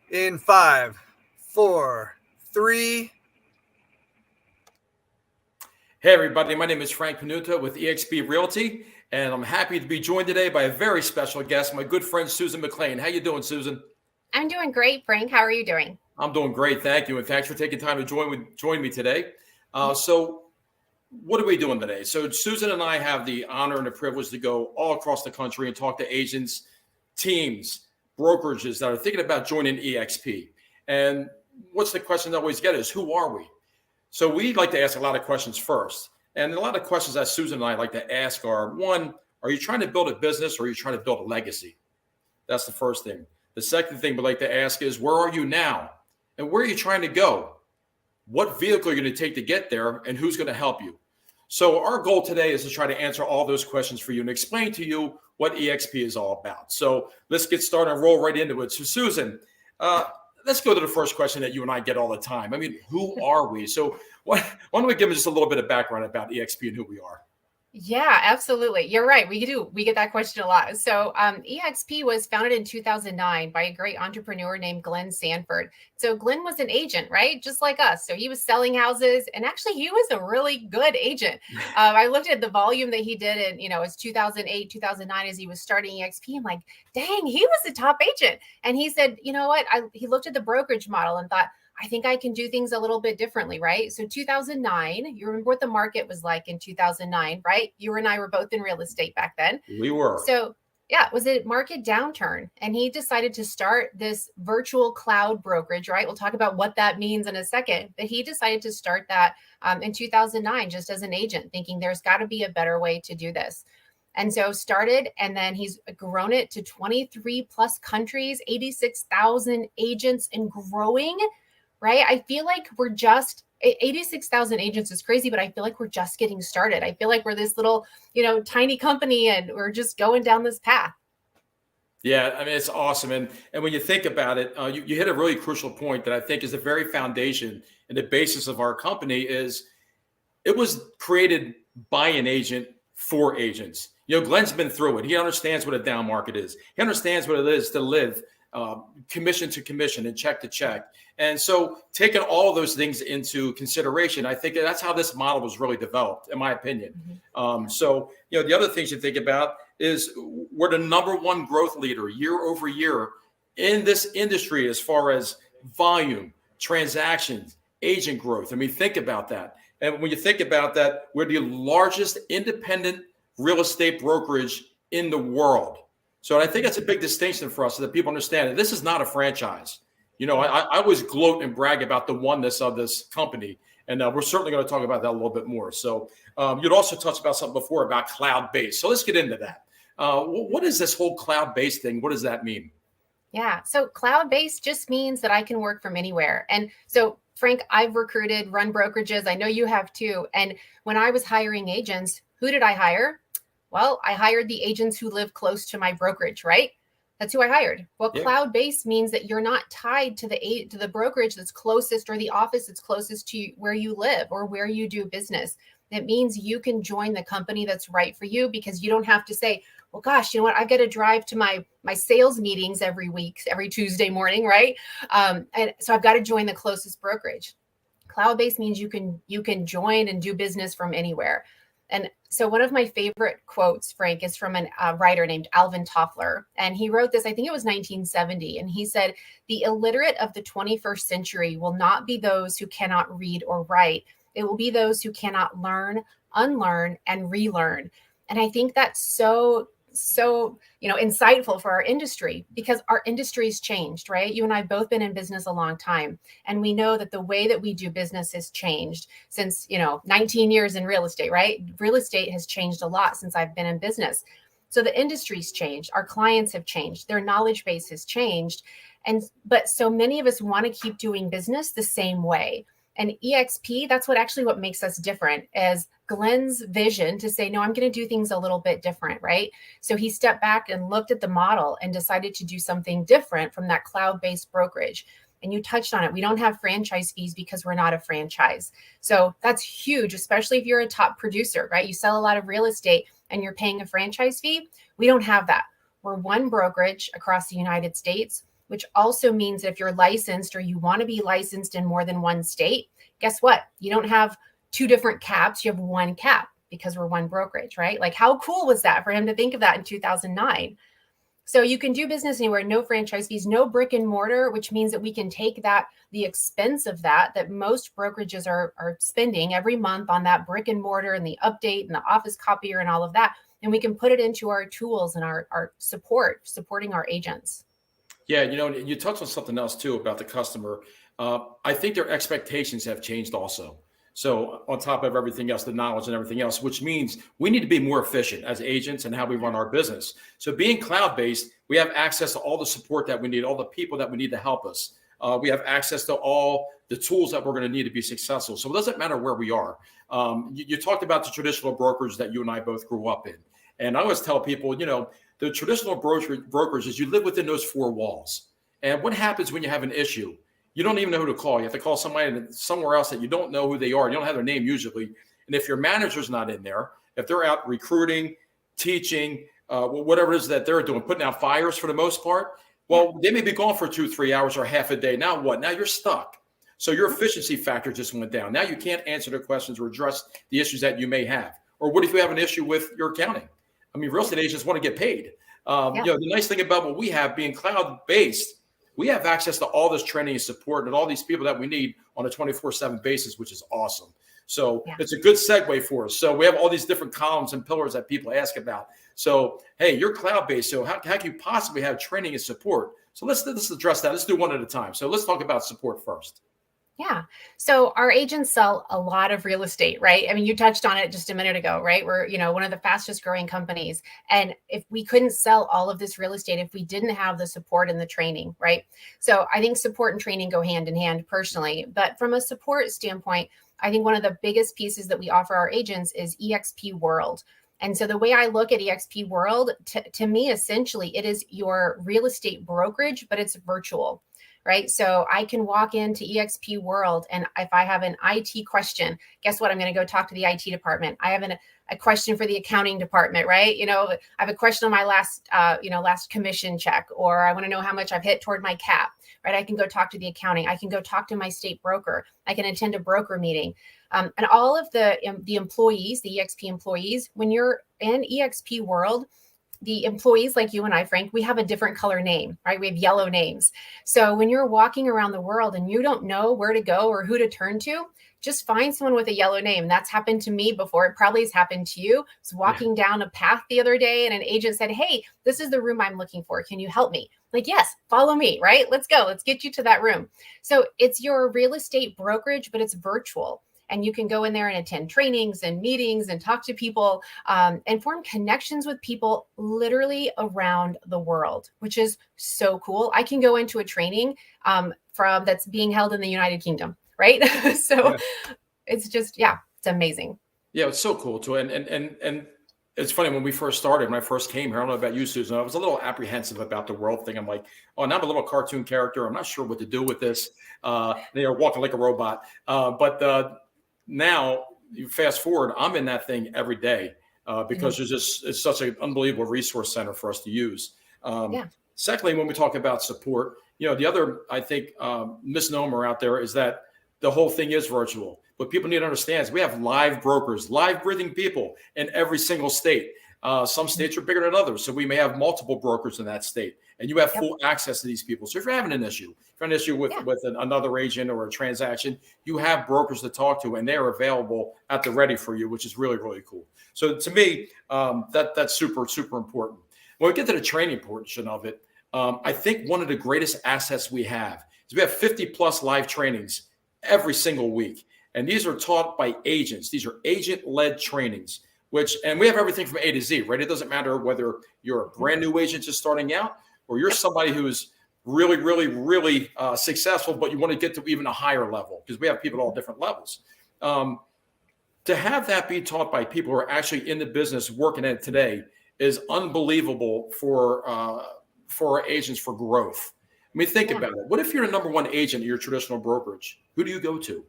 In five, four, three. Hey everybody, my name is Frank Panunto with eXp Realty, and I'm happy to be joined today by a very special guest, my good friend Susan McClain. How you doing, Susan? I'm doing great, Frank. How are you doing? I'm doing great, thank you, and thanks for taking time to join me today. So, what are we doing today? So, Susan and I have the honor and the privilege to go all across the country and talk to agents, teams, brokerages that are thinking about joining eXp. And what's the question I always get is, who are we? So we like to ask a lot of questions first. And a lot of questions that Susan and I like to ask are, one, are you trying to build a business or are you trying to build a legacy? That's the first thing. The second thing we like to ask is, where are you now? And where are you trying to go? What vehicle are you going to take to get there? And who's going to help you? So our goal today is to try to answer all those questions for you and explain to you what eXp is all about. So let's get started and roll right into it. So Susan, let's go to the first question that you and I get all the time. I mean, who are we? So why don't we give them just a little bit of background about eXp and who we are? Yeah, absolutely. You're right. We do. We get that question a lot. So eXp was founded in 2009 by a great entrepreneur named Glenn Sanford. So Glenn was an agent, right? Just like us. So he was selling houses, and actually he was a really good agent. I looked at the volume that he did in, it was 2008, 2009 as he was starting eXp. I'm like, dang, he was a top agent. And he said, you know what? He looked at the brokerage model and thought, I think I can do things a little bit differently, right? So 2009, you remember what the market was like in 2009, right? You and I were both in real estate back then. We were. So yeah, it was a market downturn. And he decided to start this virtual cloud brokerage, right? We'll talk about what that means in a second. But he decided to start that in 2009, just as an agent, thinking there's got to be a better way to do this. And so started, and then he's grown it to 23 plus countries, 86,000 agents and growing. Right? I feel like we're just 86,000 agents is crazy, but I feel like we're just getting started. I feel like we're this little, tiny company and we're just going down this path. Yeah, I mean, it's awesome. And when you think about it, you hit a really crucial point that I think is the very foundation and the basis of our company is it was created by an agent for agents. Glenn's been through it. He understands what a down market is. He understands what it is to live commission to commission and check to check. And so taking all of those things into consideration, I think that's how this model was really developed, in my opinion. So, the other things you think about is we're the number one growth leader year over year in this industry as far as volume, transactions, agent growth. I mean, think about that. And when you think about that, we're the largest independent real estate brokerage in the world. So I think that's a big distinction for us so that people understand that this is not a franchise. I always gloat and brag about the oneness of this company. And we're certainly going to talk about that a little bit more. So you'd also touched about something before about cloud-based. So let's get into that. What is this whole cloud-based thing? What does that mean? Yeah. So cloud-based just means that I can work from anywhere. And so, Frank, I've recruited, run brokerages. I know you have too. And when I was hiring agents, who did I hire? Well, I hired the agents who live close to my brokerage, right? That's who I hired. Well, yeah. Cloud-based means that you're not tied to the brokerage that's closest or the office that's closest to where you live or where you do business. It means you can join the company that's right for you because you don't have to say, well, gosh, you know what? I've got to drive to my sales meetings every week, every Tuesday morning, right? And so I've got to join the closest brokerage. Cloud-based means you can join and do business from anywhere. And so one of my favorite quotes, Frank, is from a writer named Alvin Toffler. And he wrote this, I think it was 1970. And he said, the illiterate of the 21st century will not be those who cannot read or write. It will be those who cannot learn, unlearn, and relearn. And I think that's so insightful for our industry because our industry's changed, right? You and I have both been in business a long time. And we know that the way that we do business has changed since, 19 years in real estate, right? Real estate has changed a lot since I've been in business. So the industry's changed. Our clients have changed. Their knowledge base has changed. But so many of us want to keep doing business the same way. And eXp, that's what makes us different is Glenn's vision to say, no, I'm going to do things a little bit different, right? So he stepped back and looked at the model and decided to do something different from that cloud-based brokerage. And you touched on it. We don't have franchise fees because we're not a franchise. So that's huge, especially if you're a top producer, right? You sell a lot of real estate and you're paying a franchise fee. We don't have that. We're one brokerage across the United States. which also means that if you're licensed or you want to be licensed in more than one state, guess what? You don't have two different caps, you have one cap because we're one brokerage, right? Like how cool was that for him to think of that in 2009? So you can do business anywhere, no franchise fees, no brick and mortar, which means that we can take the expense of that most brokerages are spending every month on that brick and mortar and the update and the office copier and all of that. And we can put it into our tools and our supporting our agents. Yeah, you touched on something else too about the customer. I think their expectations have changed also. So on top of everything else, the knowledge and everything else, which means we need to be more efficient as agents and how we run our business. So being cloud-based, we have access to all the support that we need, all the people that we need to help us. We have access to all the tools that we're going to need to be successful. So it doesn't matter where we are. You talked about the traditional brokers that you and I both grew up in. And I always tell people, the traditional brokers is you live within those four walls. And what happens when you have an issue? You don't even know who to call. You have to call somebody somewhere else that you don't know who they are. You don't have their name usually. And if your manager's not in there, if they're out recruiting, teaching, whatever it is that they're doing, putting out fires for the most part, well, they may be gone for 2-3 hours or half a day. Now what? Now you're stuck. So your efficiency factor just went down. Now you can't answer the questions or address the issues that you may have. Or what if you have an issue with your accounting? I mean, real estate agents want to get paid. The nice thing about what we have being cloud-based, we have access to all this training and support and all these people that we need on a 24/7 basis, which is awesome. So it's a good segue for us. So we have all these different columns and pillars that people ask about. So, hey, you're cloud-based. So how can you possibly have training and support? So let's address that. Let's do one at a time. So let's talk about support first. Yeah. So our agents sell a lot of real estate, right? I mean, you touched on it just a minute ago, right? We're, one of the fastest growing companies. And if we couldn't sell all of this real estate, if we didn't have the support and the training, right? So I think support and training go hand in hand personally. But from a support standpoint, I think one of the biggest pieces that we offer our agents is eXp World. And so the way I look at eXp World, to me, essentially, it is your real estate brokerage, but it's virtual. Right. So I can walk into eXp World, and if I have an IT question, guess what? I'm going to go talk to the IT department. I have a question for the accounting department, right? I have a question on my last commission check, or I want to know how much I've hit toward my cap, right? I can go talk to the accounting. I can go talk to my state broker. I can attend a broker meeting. And all of the employees, the eXp employees, when you're in eXp World, the employees like you and I, Frank, we have a different color name, right? We have yellow names. So when you're walking around the world and you don't know where to go or who to turn to, just find someone with a yellow name. That's happened to me before. It probably has happened to you. I was walking down a path the other day and an agent said, "Hey, this is the room I'm looking for. Can you help me?" Like, yes, follow me, right? Let's go. Let's get you to that room. So it's your real estate brokerage, but it's virtual. And you can go in there and attend trainings and meetings and talk to people and form connections with people literally around the world, which is so cool. I can go into a training that's being held in the United Kingdom, right? So it's just, it's amazing. Yeah, it's so cool too. And it's funny, when I first came here, I don't know about you, Susan, I was a little apprehensive about the world thing. I'm like, oh, now I'm a little cartoon character. I'm not sure what to do with this. They are walking like a robot. But now you fast forward, I'm in that thing every day because it's such an unbelievable resource center for us to use. Secondly, when we talk about support, the other, I think, misnomer out there is that the whole thing is virtual. What people need to understand is we have live brokers, live breathing people in every single state. Some states are bigger than others, so we may have multiple brokers in that state, and you have full access to these people. So if you're having an issue, with another agent or a transaction, you have brokers to talk to, and they're available at the ready for you, which is really, really cool. So to me, that's super, super important. When we get to the training portion of it, I think one of the greatest assets we have is we have 50 plus live trainings every single week. And these are taught by agents. These are agent-led trainings, and we have everything from A to Z, right? It doesn't matter whether you're a brand new agent just starting out or you're somebody who's really, really, really successful, but you want to get to even a higher level, because we have people at all different levels. To have that be taught by people who are actually in the business working at it today is unbelievable for our agents for growth. I mean, think about it. What if you're the number one agent at your traditional brokerage? Who do you go to?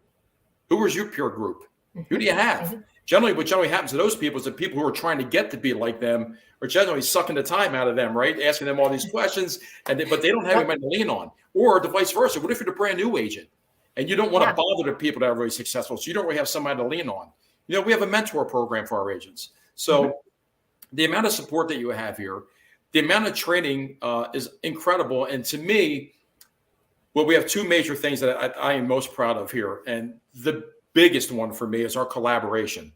Who is your peer group? Who do you have? Generally, what generally happens to those people is that people who are trying to get to be like them are generally sucking the time out of them, right? Asking them all these questions, but they don't have anybody to lean on. Or the vice versa. What if you're a brand new agent and you don't want to bother the people that are really successful, so you don't really have somebody to lean on? We have a mentor program for our agents. So the amount of support that you have here, the amount of training is incredible. And to me, we have two major things that I am most proud of here. And the biggest one for me is our collaboration.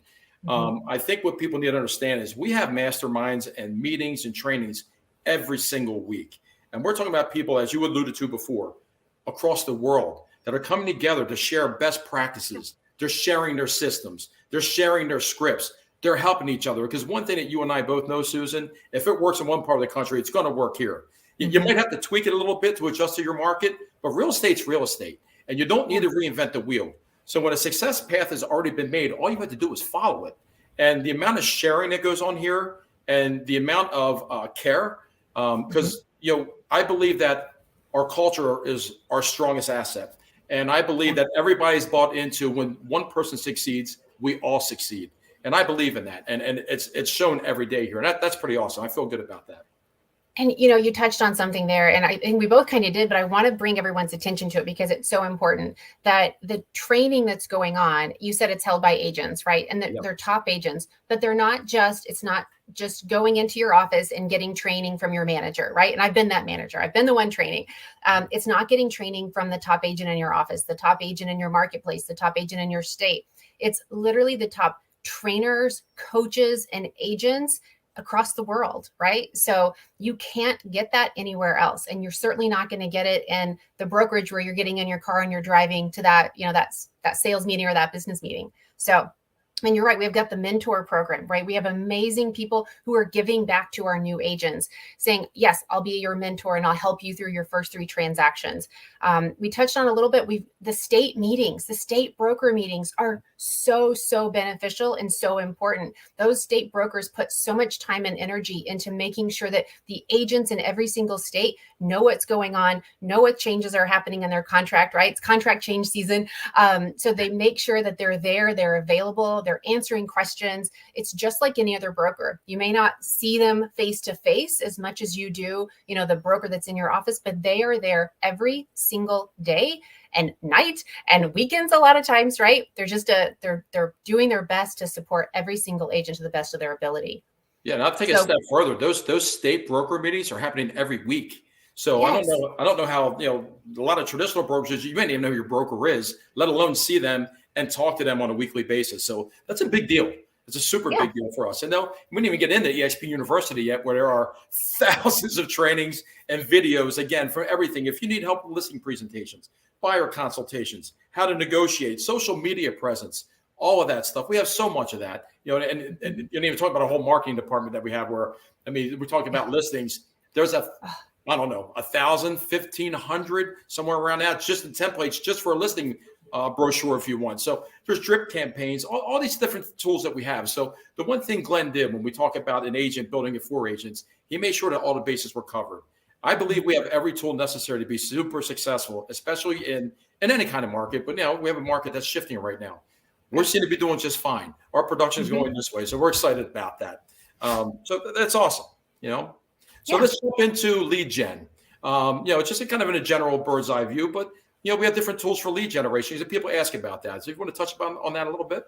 I think what people need to understand is we have masterminds and meetings and trainings every single week. And we're talking about people, as you alluded to before, across the world that are coming together to share best practices. They're sharing their systems. They're sharing their scripts. They're helping each other. Because one thing that you and I both know, Susan, if it works in one part of the country, it's going to work here. You might have to tweak it a little bit to adjust to your market, but real estate's real estate. And you don't need to reinvent the wheel. So when a success path has already been made, all you have to do is follow it. And the amount of sharing that goes on here and the amount of care, because I believe that our culture is our strongest asset. And I believe that everybody's bought into when one person succeeds, we all succeed. And I believe in that. And it's shown every day here. And that's pretty awesome. I feel good about that. And, you touched on something there, and I think we both kind of did, but I want to bring everyone's attention to it because it's so important that the training that's going on, you said it's held by agents, right? And they're top agents, but it's not just going into your office and getting training from your manager, right? And I've been that manager. I've been the one training. It's not getting training from the top agent in your office, the top agent in your marketplace, the top agent in your state. It's literally the top trainers, coaches, and agents across the world, right? So you can't get that anywhere else. And you're certainly not going to get it in the brokerage where you're getting in your car and you're driving to that, that sales meeting or that business meeting. So, and you're right, we've got the mentor program, right? We have amazing people who are giving back to our new agents saying, yes, I'll be your mentor and I'll help you through your first 3 transactions. We touched on a little bit, the state meetings, the state broker meetings are so beneficial and so important. Those state brokers put so much time and energy into making sure that the agents in every single state know what's going on, know what changes are happening in their contract, right? It's contract change season. So they make sure that they're there, they're available, they're answering questions. It's just like any other broker. You may not see them face to face as much as you do, the broker that's in your office, but they are there every single day and night and weekends a lot of times, right? They're just they're doing their best to support every single agent to the best of their ability. Yeah, and I'll take a step further. Those state broker meetings are happening every week. So yes. I don't know how, a lot of traditional brokerages, you may not even know who your broker is, let alone see them and talk to them on a weekly basis. So that's a big deal. It's a super big deal for us. And no, we didn't even get into eXp University yet, where there are thousands of trainings and videos, again, for everything. If you need help with listing presentations, buyer consultations, how to negotiate, social media presence, all of that stuff. We have so much of that, and you didn't even talk about a whole marketing department that we have where, we're talking about listings. There's 1,000, 1,500, somewhere around that, just in templates, just for a listing brochure if you want. So there's drip campaigns, all these different tools that we have. So the one thing Glenn did when we talk about an agent building it for agents, he made sure that all the bases were covered. I believe we have every tool necessary to be super successful, especially in any kind of market. But now we have a market that's shifting right now. We seem to be doing just fine. Our production is going this way. So we're excited about that. So that's awesome, So let's jump into lead gen. It's just kind of in a general bird's eye view, but we have different tools for lead generation. And people ask about that. So if you want to touch on that a little bit.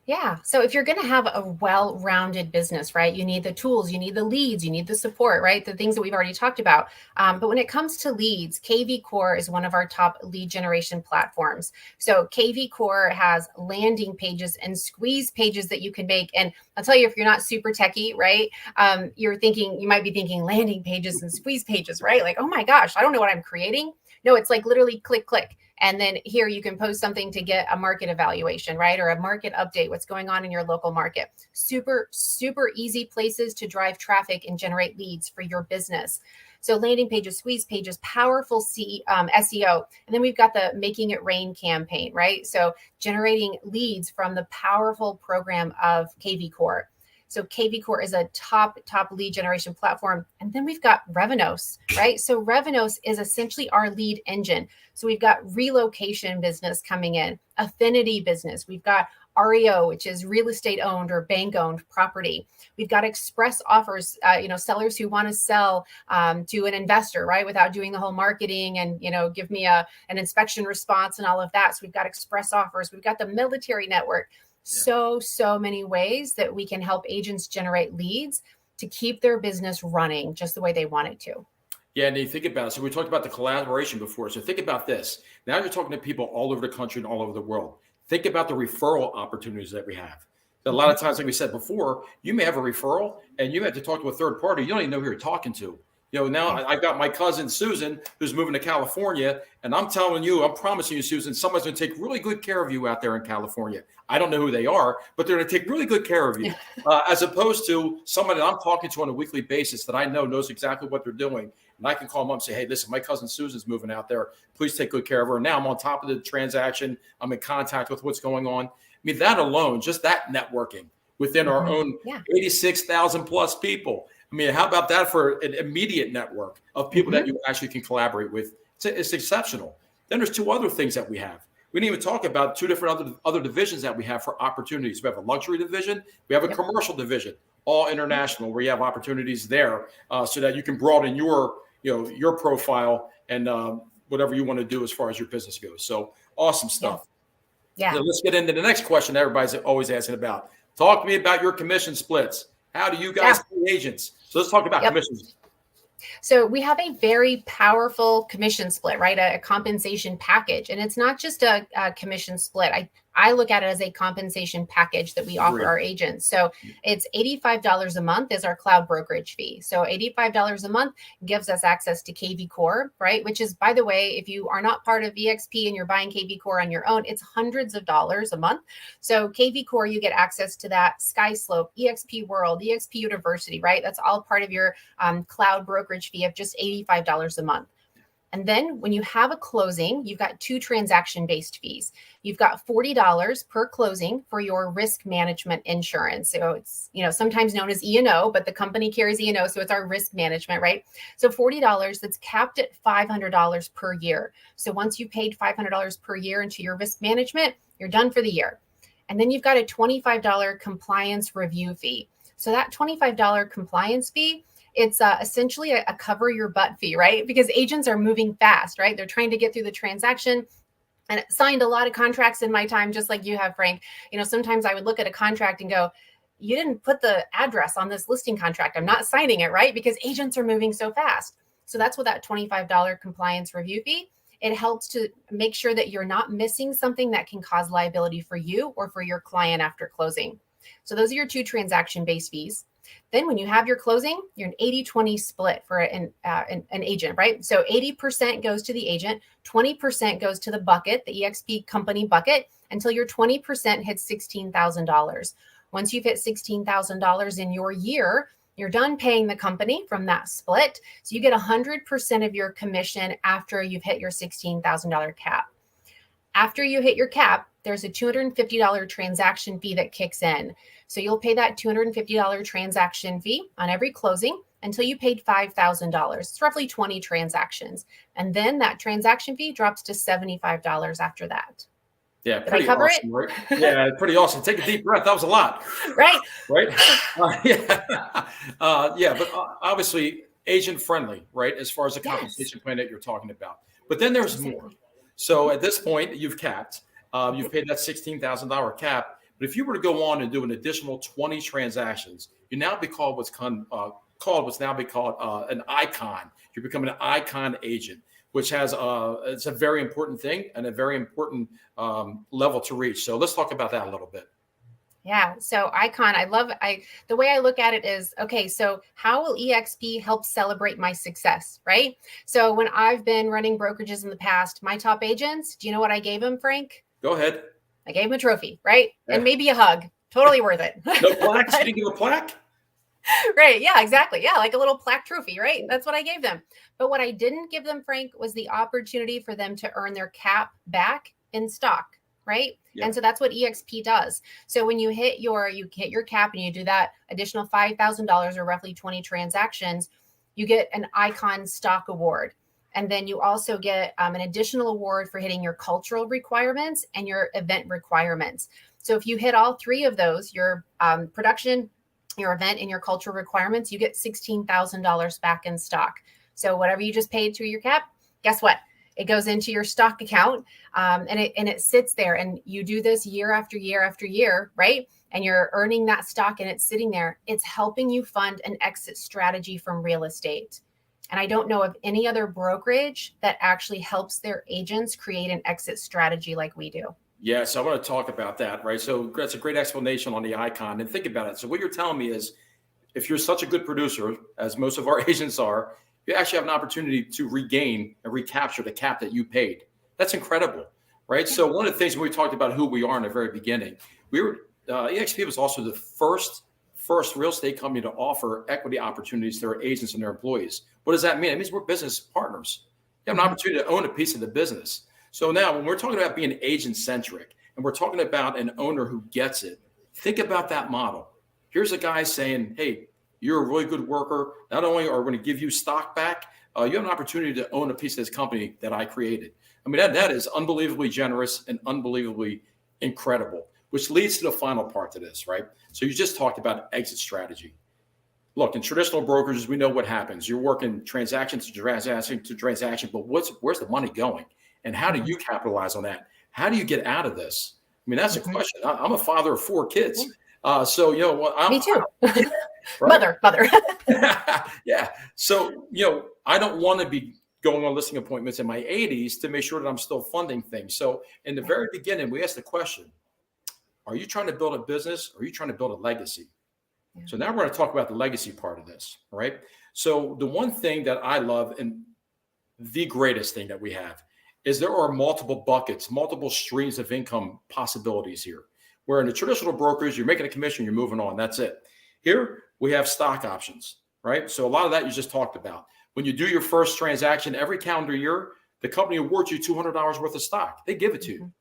Yeah. So if you're going to have a well-rounded business, right, you need the tools, you need the leads, you need the support, right? The things that we've already talked about. But when it comes to leads, KV Core is one of our top lead generation platforms. So KV Core has landing pages and squeeze pages that you can make. And I'll tell you, if you're not super techie, right, you might be thinking landing pages and squeeze pages, right? Like, oh my gosh, I don't know what I'm creating. No, it's like literally click. And then here you can post something to get a market evaluation, right? Or a market update, what's going on in your local market. Super easy places to drive traffic and generate leads for your business. So landing pages, squeeze pages, powerful SEO. And then we've got the Making It Rain campaign, right? So generating leads from the powerful program of KV Core. So KV Core is a top lead generation platform. And then we've got Revenos, right? So Revenos is essentially our lead engine. So we've got relocation business coming in, affinity business. We've got REO, which is real estate owned or bank owned property. We've got express offers, sellers who want to sell to an investor, right, without doing the whole marketing and, give me an inspection response and all of that. So we've got express offers. We've got the military network. So many ways that we can help agents generate leads to keep their business running just the way they want it to. Yeah, and you think about it. So we talked about the collaboration before. So think about this. Now you're talking to people all over the country and all over the world. Think about the referral opportunities that we have. A lot of times, like we said before, you may have a referral and you have to talk to a third party. You don't even know who you're talking to. Now I've got my cousin Susan who's moving to California, and I'm promising you, Susan, someone's going to take really good care of you out there in California. I don't know who they are, but they're going to take really good care of you, as opposed to someone that I'm talking to on a weekly basis that I know knows exactly what they're doing. And I can call them up and say, hey, listen, my cousin Susan's moving out there. Please take good care of her. Now I'm on top of the transaction. I'm in contact with what's going on. I mean, that alone, just that networking within our own 86,000 plus people. I mean, how about that for an immediate network of people that you actually can collaborate with? It's exceptional. Then there's two other things that we have. We didn't even talk about two different other divisions that we have for opportunities. We have a luxury division. We have a commercial division, all international, where you have opportunities there so that you can broaden your profile and whatever you want to do as far as your business goes. So awesome stuff. Yeah. Now let's get into the next question everybody's always asking about. Talk to me about your commission splits. How do you guys pay agents? So let's talk about commissions. So we have a very powerful commission split, right? A compensation package. And it's not just a commission split. I look at it as a compensation package that we offer our agents. So it's $85 a month is our cloud brokerage fee. So $85 a month gives us access to KV Core, right? Which is, by the way, if you are not part of eXp and you're buying KV Core on your own, it's hundreds of dollars a month. So KV Core, you get access to that. SkySlope, eXp World, eXp University, right? That's all part of your cloud brokerage fee of just $85 a month. And then when you have a closing, you've got two transaction-based fees. You've got $40 per closing for your risk management insurance. So it's, sometimes known as E&O, but the company carries E&O, so it's our risk management, right? So $40 that's capped at $500 per year. So once you paid $500 per year into your risk management, you're done for the year. And then you've got a $25 compliance review fee. So that $25 compliance fee, it's essentially a cover your butt fee, right? Because agents are moving fast, right? They're trying to get through the transaction. And signed a lot of contracts in my time, just like you have, Frank. Sometimes I would look at a contract and go, you didn't put the address on this listing contract. I'm not signing it, right? Because agents are moving so fast. So that's what that $25 compliance review fee. It helps to make sure that you're not missing something that can cause liability for you or for your client after closing. So those are your two transaction-based fees. Then when you have your closing, you're an 80-20 split for an agent, right? So 80% goes to the agent, 20% goes to the bucket, the eXp company bucket, until your 20% hits $16,000. Once you've hit $16,000 in your year, you're done paying the company from that split. So you get 100% of your commission after you've hit your $16,000 cap. After you hit your cap, there's a $250 transaction fee that kicks in. So you'll pay that $250 transaction fee on every closing until you paid $5,000. It's roughly 20 transactions. And then that transaction fee drops to $75 after that. Yeah, Did I cover awesome, it? Right? Yeah, pretty awesome. Take a deep breath. That was a lot. Right. Right. But obviously agent friendly, right? As far as the compensation plan that you're talking about. But then there's more. So at this point, you've capped. You've paid that $16,000 cap. But if you were to go on and do an additional 20 transactions, you now be called what's now be called an icon. You're becoming an icon agent, which has it's a very important thing and a very important level to reach. So let's talk about that a little bit. Yeah. So icon, the way I look at it is, okay, so how will eXp help celebrate my success, right? So when I've been running brokerages in the past, my top agents, do you know what I gave them, Frank? Go ahead. I gave him a trophy, right? Yeah. And maybe a hug. Totally worth it. No plaques? You didn't give a plaque? Right. Yeah, exactly. Yeah, like a little plaque trophy, right? That's what I gave them. But what I didn't give them, Frank, was the opportunity for them to earn their cap back in stock, right? Yeah. And so that's what eXp does. So when you hit your cap and you do that additional $5,000 or roughly 20 transactions, you get an icon stock award. And then you also get an additional award for hitting your cultural requirements and your event requirements. So if you hit all three of those, your production, your event, and your cultural requirements, you get $16,000 back in stock. So whatever you just paid to your cap, guess what? It goes into your stock account, and it sits there. And you do this year after year after year, right? And you're earning that stock, and it's sitting there. It's helping you fund an exit strategy from real estate. And I don't know of any other brokerage that actually helps their agents create an exit strategy like we do. Yes, I want to talk about that, right? So that's a great explanation on the icon. And think about it. So what you're telling me is, if you're such a good producer, as most of our agents are, you actually have an opportunity to regain and recapture the cap that you paid. That's incredible, right? So one of the things when we talked about who we are in the very beginning, eXp was also the first real estate company to offer equity opportunities to their agents and their employees. What does that mean? It means we're business partners. You have an opportunity to own a piece of the business. So now when we're talking about being agent centric and we're talking about an owner who gets it, think about that model. Here's a guy saying, hey, you're a really good worker. Not only are we going to give you stock back, you have an opportunity to own a piece of this company that I created. I mean, that is unbelievably generous and unbelievably incredible, which leads to the final part to this, right? So you just talked about exit strategy. Look, in traditional brokerages, we know what happens. You're working transaction to transaction, but where's the money going? And how do you capitalize on that? How do you get out of this? I mean, that's a question. I'm a father of 4 kids. So, you know what? Me too. Right? Mother. Yeah. So, you know, I don't want to be going on listing appointments in my 80s to make sure that I'm still funding things. So in the very beginning, we asked the question, are you trying to build a business or are you trying to build a legacy? Yeah. So now we're going to talk about the legacy part of this, right? So the one thing that I love and the greatest thing that we have is there are multiple buckets, multiple streams of income possibilities here. Where in the traditional brokerage, you're making a commission, you're moving on, that's it. Here, we have stock options, right? So a lot of that you just talked about. When you do your first transaction every calendar year, the company awards you $200 worth of stock. They give it to you.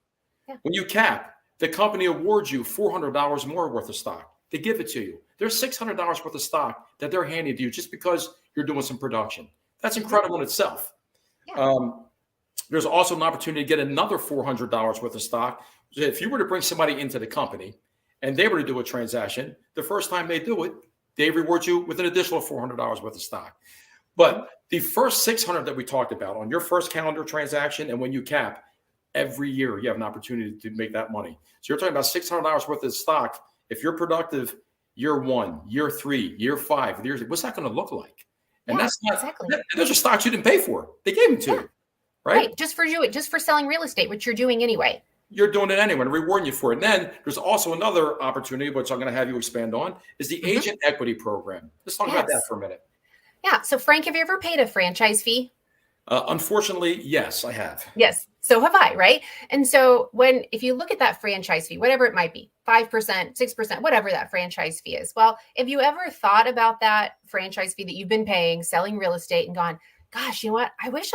Yeah. When you cap, the company awards you $400 more worth of stock. They give it to you. There's $600 worth of stock that they're handing to you just because you're doing some production. That's incredible in itself. Yeah. There's also an opportunity to get another $400 worth of stock. If you were to bring somebody into the company and they were to do a transaction, the first time they do it, they reward you with an additional $400 worth of stock. But the first $600 that we talked about on your first calendar transaction and when you cap, every year you have an opportunity to make that money. So you're talking about $600 worth of stock. If you're productive year 1, year 3, year 5, what's that going to look like? And that's not exactly. Those are stocks you didn't pay for. They gave them to you. Right? Just for selling real estate, which you're doing anyway. You're doing it anyway, and rewarding you for it. And then there's also another opportunity, which I'm going to have you expand on, is the agent equity program. Let's talk about that for a minute. Yeah. So Frank, have you ever paid a franchise fee? Unfortunately, yes, I have. Yes. So have I, right? And so if you look at that franchise fee, whatever it might be, 5%, 6%, whatever that franchise fee is. Well, if you ever thought about that franchise fee that you've been paying, selling real estate and gone, gosh, you know what? I wish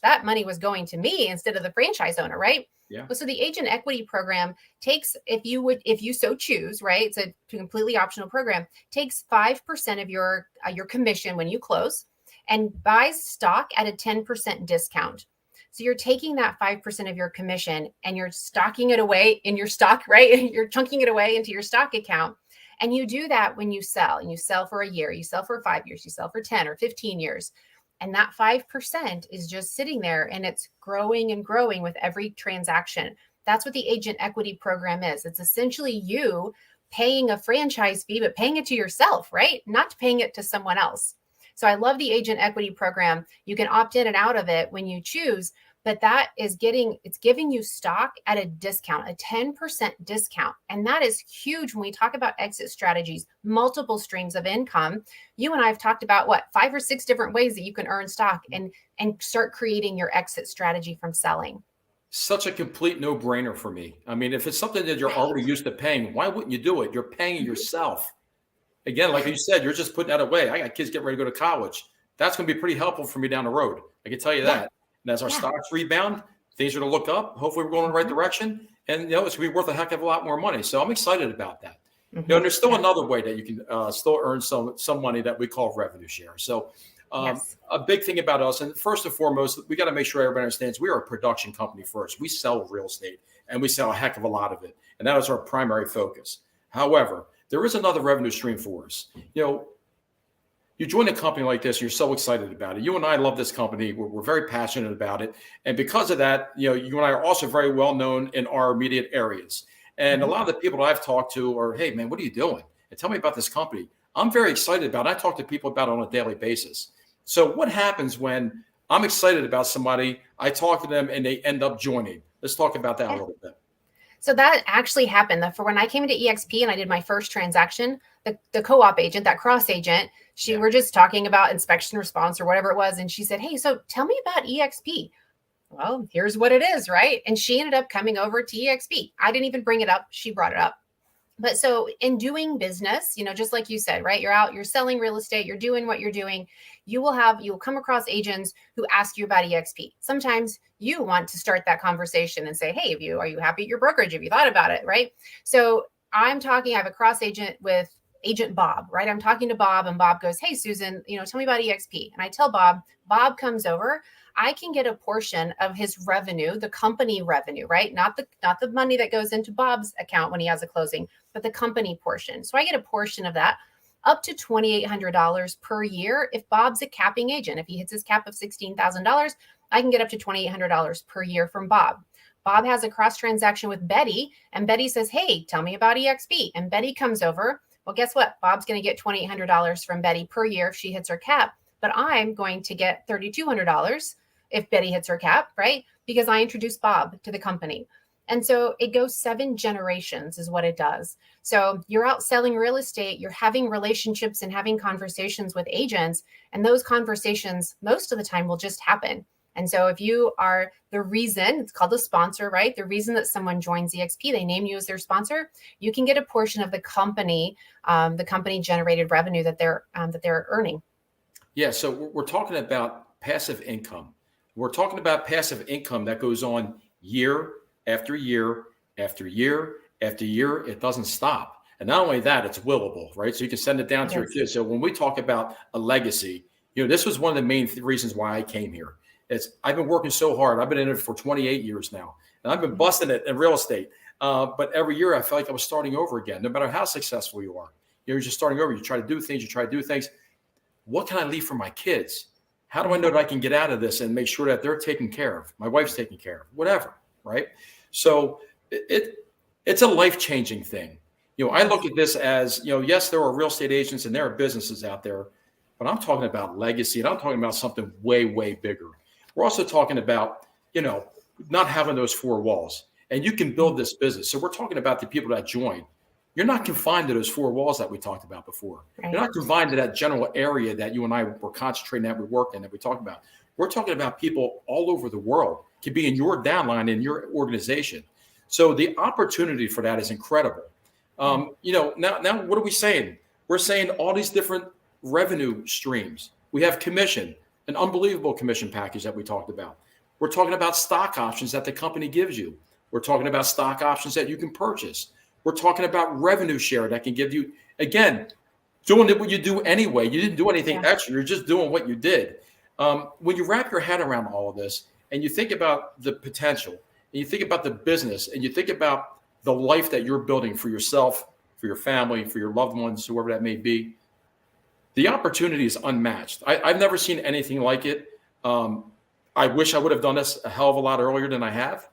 that money was going to me instead of the franchise owner, right? Yeah. So the agent equity program takes, if you so choose, right? It's a completely optional program, takes 5% of your commission when you close and buys stock at a 10% discount. So you're taking that 5% of your commission and you're stocking it away in your stock, right? You're chunking it away into your stock account. And you do that when you sell, and you sell for a year, you sell for 5 years, you sell for 10 or 15 years. And that 5% is just sitting there and it's growing and growing with every transaction. That's what the agent equity program is. It's essentially you paying a franchise fee, but paying it to yourself, right? Not paying it to someone else. So I love the agent equity program. You can opt in and out of it when you choose, but it's giving you stock at a discount, a 10% discount. And that is huge when we talk about exit strategies, multiple streams of income. You and I have talked about 5 or 6 different ways that you can earn stock and start creating your exit strategy from selling. Such a complete no-brainer for me. I mean, if it's something that you're already used to paying, why wouldn't you do it? You're paying yourself. Again, like you said, you're just putting that away. I got kids getting ready to go to college. That's going to be pretty helpful for me down the road. I can tell you that. And as our stocks rebound, things are going to look up. Hopefully we're going in the right direction. And, it's going to be worth a heck of a lot more money. So I'm excited about that. And there's still another way that you can still earn some money that we call revenue share. So Yes. A big thing about us, and first and foremost, we got to make sure everybody understands we are a production company first. We sell real estate, and we sell a heck of a lot of it, and that is our primary focus. However, there is another revenue stream for us. You join a company like this, you're so excited about it. You and I love this company. We're very passionate about it. And because of that, you and I are also very well known in our immediate areas. And a lot of the people that I've talked to are, hey, man, what are you doing? And tell me about this company. I'm very excited about it. I talk to people about it on a daily basis. So what happens when I'm excited about somebody, I talk to them and they end up joining? Let's talk about that a little bit. So that actually happened. For when I came into eXp and I did my first transaction, the co-op agent, that cross agent, we're just talking about inspection response or whatever it was. And she said, hey, so tell me about eXp. Well, here's what it is, right? And she ended up coming over to eXp. I didn't even bring it up. She brought it up. But so in doing business, just like you said, right? You're out, you're selling real estate, you're doing what you're doing. You'll come across agents who ask you about eXp. Sometimes you want to start that conversation and say, hey, are you happy at your brokerage? Have you thought about it? Right. So I have a cross agent with agent Bob, right? I'm talking to Bob and Bob goes, hey, Susan, tell me about eXp. And I tell Bob comes over. I can get a portion of his revenue, the company revenue, right? Not the money that goes into Bob's account when he has a closing, but the company portion. So I get a portion of that, up to $2,800 per year. If Bob's a capping agent, if he hits his cap of $16,000, I can get up to $2,800 per year from Bob. Bob has a cross transaction with Betty, and Betty says, hey, tell me about eXp. And Betty comes over. Well, guess what? Bob's going to get $2,800 from Betty per year if she hits her cap, but I'm going to get $3,200 if Betty hits her cap, right? Because I introduced Bob to the company. And so it goes 7 generations is what it does. So you're out selling real estate, you're having relationships and having conversations with agents, and those conversations most of the time will just happen. And so if you are the reason, it's called a sponsor, right? The reason that someone joins eXp, they name you as their sponsor, you can get a portion of the company generated revenue that they're earning. Yeah. So we're talking about passive income. We're talking about passive income that goes on year after year after year after year. It doesn't stop. And not only that, it's willable, right? So you can send it down to your kids. So when we talk about a legacy, this was one of the main reasons why I came here. I've been working so hard. I've been in it for 28 years now, and I've been busting it in real estate. But every year I felt like I was starting over again, no matter how successful you are. You're just starting over. You try to do things. What can I leave for my kids? How do I know that I can get out of this and make sure that they're taken care of? My wife's taken care of, whatever, right? So it's a life-changing thing. I look at this as, yes, there are real estate agents and there are businesses out there, but I'm talking about legacy and I'm talking about something way, way bigger. We're also talking about, not having those 4 walls, and you can build this business. So we're talking about the people that join. You're not confined to those 4 walls that we talked about before. Right. You're not confined to that general area that you and I were concentrating at, we work in, that we talked about. We're talking about people all over the world can be in your downline, in your organization. So the opportunity for that is incredible. Now what are we saying? We're saying all these different revenue streams. We have commission, an unbelievable commission package that we talked about. We're talking about stock options that the company gives you. We're talking about stock options that you can purchase. We're talking about revenue share that can give you, again, doing what you do anyway. You didn't do anything extra. You're just doing what you did. When you wrap your head around all of this and you think about the potential and you think about the business and you think about the life that you're building for yourself, for your family, for your loved ones, whoever that may be, the opportunity is unmatched. I've never seen anything like it. I wish I would have done this a hell of a lot earlier than I have.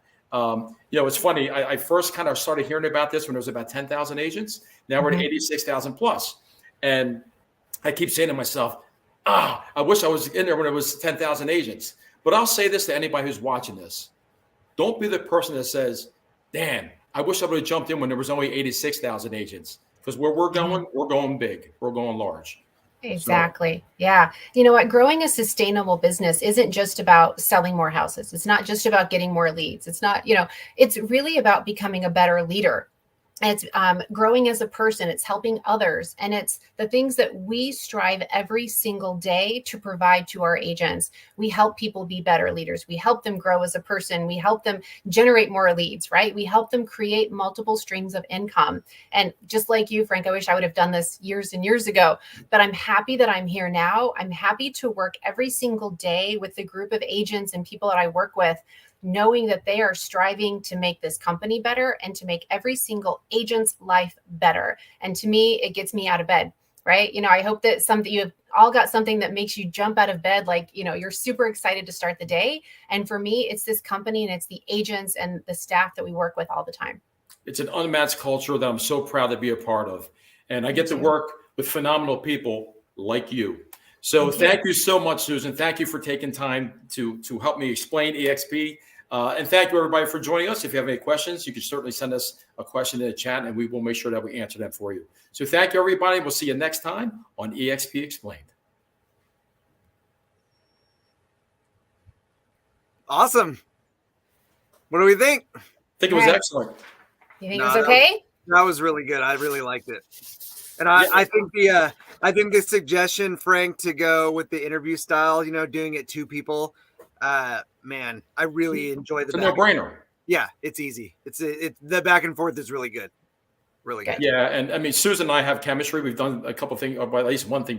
It's funny. I first kind of started hearing about this when there was about 10,000 agents. Now we're at 86,000 plus. And I keep saying to myself, I wish I was in there when it was 10,000 agents. But I'll say this to anybody who's watching this. Don't be the person that says, damn, I wish I would have jumped in when there was only 86,000 agents. Because where we're going big. We're going large. Exactly. So. Yeah. You know what? Growing a sustainable business isn't just about selling more houses. It's not just about getting more leads. It's not, it's really about becoming a better leader. It's growing as a person, it's helping others, and it's the things that we strive every single day to provide to our agents. We help people be better leaders. We help them grow as a person. We help them generate more leads, right? We help them create multiple streams of income. And just like you, Frank, I wish I would have done this years and years ago, but I'm happy that I'm here now. I'm happy to work every single day with the group of agents and people that I work with, knowing that they are striving to make this company better and to make every single agent's life better. And to me, it gets me out of bed, right? I hope that you have all got something that makes you jump out of bed. Like, you're super excited to start the day. And for me, it's this company and it's the agents and the staff that we work with all the time. It's an unmatched culture that I'm so proud to be a part of. And I get to work with phenomenal people like you. So thank you so much, Susan. Thank you for taking time to help me explain eXp. And thank you, everybody, for joining us. If you have any questions, you can certainly send us a question in the chat, and we will make sure that we answer them for you. So thank you, everybody. We'll see you next time on eXp Explained. Awesome. What do we think? I think it was excellent. You think it was okay? That was really good. I really liked it. And I think the suggestion, Frank, to go with the interview style, doing it to people, man, I really enjoy the. It's a no-brainer. Yeah, it's easy. The back and forth is really good. Really good. Yeah, and I mean, Susan and I have chemistry. We've done a couple of things, or at least one thing